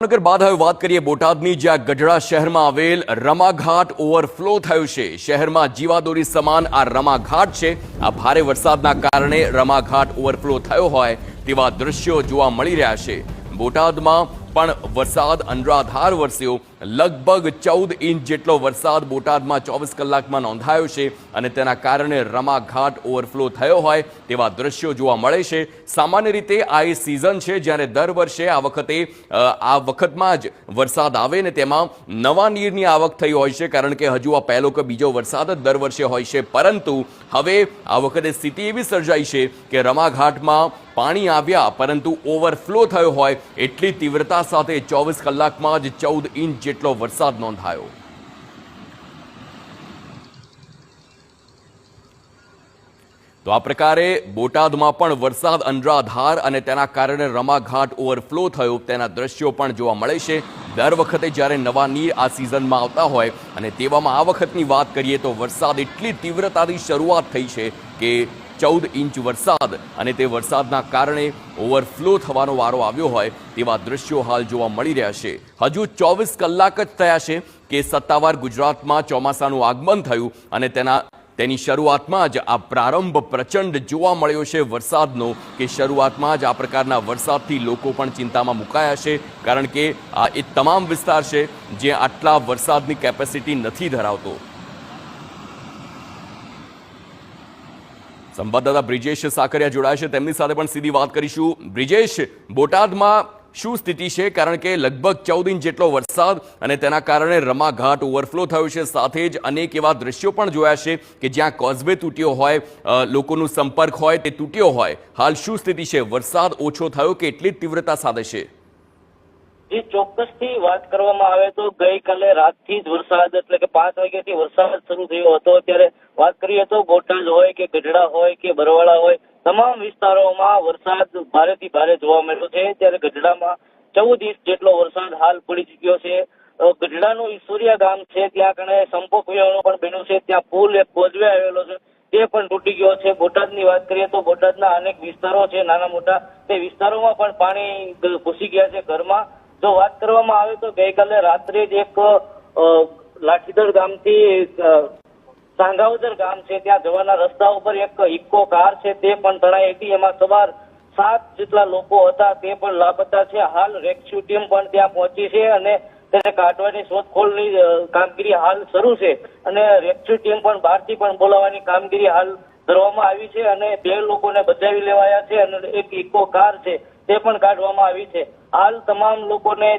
નગર બાદ હવે વાત કરીએ બોટાદની, જ્યાં ગઢડા શહેરમાં આવેલ રમાઘાટ ઓવરફ્લો થયો છે। શહેરમાં જીવાદોરી સમાન આ રમાઘાટ છે। આ ભારે વરસાદના કારણે રમાઘાટ ઓવરફ્લો થયો હોય તેવા દ્રશ્યો જોવા મળી રહ્યા છે। બોટાદમાં પણ વરસાદ અનરાધાર વરસ્યો। લગભગ 14 ઇંચ જેટલો વરસાદ બોટાદમાં 24 કલાકમાં નોંધાયો છે અને તેના કારણે રમાઘાટ ઓવરફ્લો થયો હોય તેવા દ્રશ્યો જોવા મળે છે। સામાન્ય રીતે આ એ સિઝન છે જ્યારે દર વર્ષે આ વખતમાં જ વરસાદ આવે ને તેમાં નવા નીરની આવક થઈ હોય છે, કારણ કે હજુ આ પહેલો કે બીજો વરસાદ જ દર વર્ષે હોય છે। પરંતુ હવે આ વખતે સ્થિતિ એવી સર્જાઈ છે કે રમાઘાટમાં પાણી આવ્યા પરંતુ ઓવરફ્લો થયો હોય એટલી તીવ્રતા સાથે 24 કલાકમાં જ 14 ઇંચ જેટલો વરસાદ નોંધાયો। તો આ પ્રકારે બોટાદમાં પણ વરસાદ અનરાધાર અને તેના કારણે રમાઘાટ ઓવરફ્લો થયો તેના દ્રશ્યો પણ જોવા મળે છે। દર વખતે જ્યારે નવા નીર આ સિઝનમાં આવતા હોય અને તેવામાં આ વખતની વાત કરીએ તો વરસાદ એટલી તીવ્રતાથી શરૂઆત થઈ છે કે 14 ઇંચ વરસાદ અને તે વરસાદના કારણે ઓવરફ્લો થવાનો વારો આવ્યો હોય તેવા દ્રશ્યો હાલ જોવા મળી રહ્યા છે। હજુ 24 કલાક જ થયા છે કે સત્તાવાર ગુજરાતમાં ચોમાસાનું આગમન થયું અને તેની શરૂઆતમાં જ આ પ્રારંભ પ્રચંડ જોવા મળ્યો છે વરસાદનો, કે શરૂઆતમાં જ આ પ્રકારના વરસાદથી લોકો પણ ચિંતામાં મુકાયા છે, કારણ કે આ એ તમામ વિસ્તાર છે જે આટલા વરસાદની કેપેસિટી નથી ધરાવતો। સંવાદદાતા બ્રિજેશ સાકરિયા જોડાયા છે, તેમની સાથે પણ સીધી વાત કરીશું। બ્રિજેશ, બોટાદમાં શું સ્થિતિ છે? કારણ કે લગભગ 14 ઇંચ જેટલો વરસાદ અને તેના કારણે રમાઘાટ ઓવરફ્લો થયો છે, સાથે જ અનેક એવા દ્રશ્યો પણ જોયા છે કે જ્યાં કોઝવે તૂટ્યો હોય, લોકોનો સંપર્ક હોય તે તૂટ્યો હોય। હાલ શું સ્થિતિ છે? વરસાદ ઓછો થયો કે એટલી જ તીવ્રતા સાથે છે? જે ચોક્કસથી વાત કરવામાં આવે તો ગઈકાલે રાતથી જ વરસાદ એટલે કે 5 વાગ્યાથી વરસાદ શરૂ થયો હતો। ત્યારે વાત કરીએ તો બોટાદ હોય કે ગઢડા હોય કે બરવાળા હોય, તમામ વિસ્તારોમાં વરસાદ ભારેથી ભારે જોવા મળ્યો છે। ત્યારે ગઢડામાં 14 ઇંચ જેટલો વરસાદ હાલ પડી ચુક્યો છે। ગઢડાનું ઈશ્વરિયા ગામ છે, ત્યાં કણે સંપર્ક વિહોણું પણ બન્યું છે, ત્યાં પુલ એક કોઝવે આવેલો છે તે પણ તૂટી ગયો છે। બોટાદની વાત કરીએ તો બોટાદના અનેક વિસ્તારો છે નાના મોટા, તે વિસ્તારોમાં પણ પાણી ઘૂસી ગયા છે ઘરમાં। જો વાત કરવામાં આવે તો ગઈકાલે રાત્રે જ એક લાઠીદળ ગામથી સાંગાવદર ગામ છે ત્યાં જવાના રસ્તા ઉપર એક ઇકો કાર છે તે પણ તણાઈ હતી, એમાં સવાર 7 જેટલા લોકો હતા તે પણ લાપતા છે। હાલ રેસ્ક્યુ ટીમ પણ ત્યાં પહોંચી છે અને તેને કાઢવાની શોધખોળની કામગીરી હાલ શરૂ છે અને રેસ્ક્યુ ટીમ પણ બહારથી પણ બોલાવવાની કામગીરી હાલ કરવામાં આવી છે અને 2 લોકોને બચાવી લેવાયા છે અને એક ઇકો કાર છે તે પણ કાઢવામાં આવી છે। હાલ તમામ લોકોને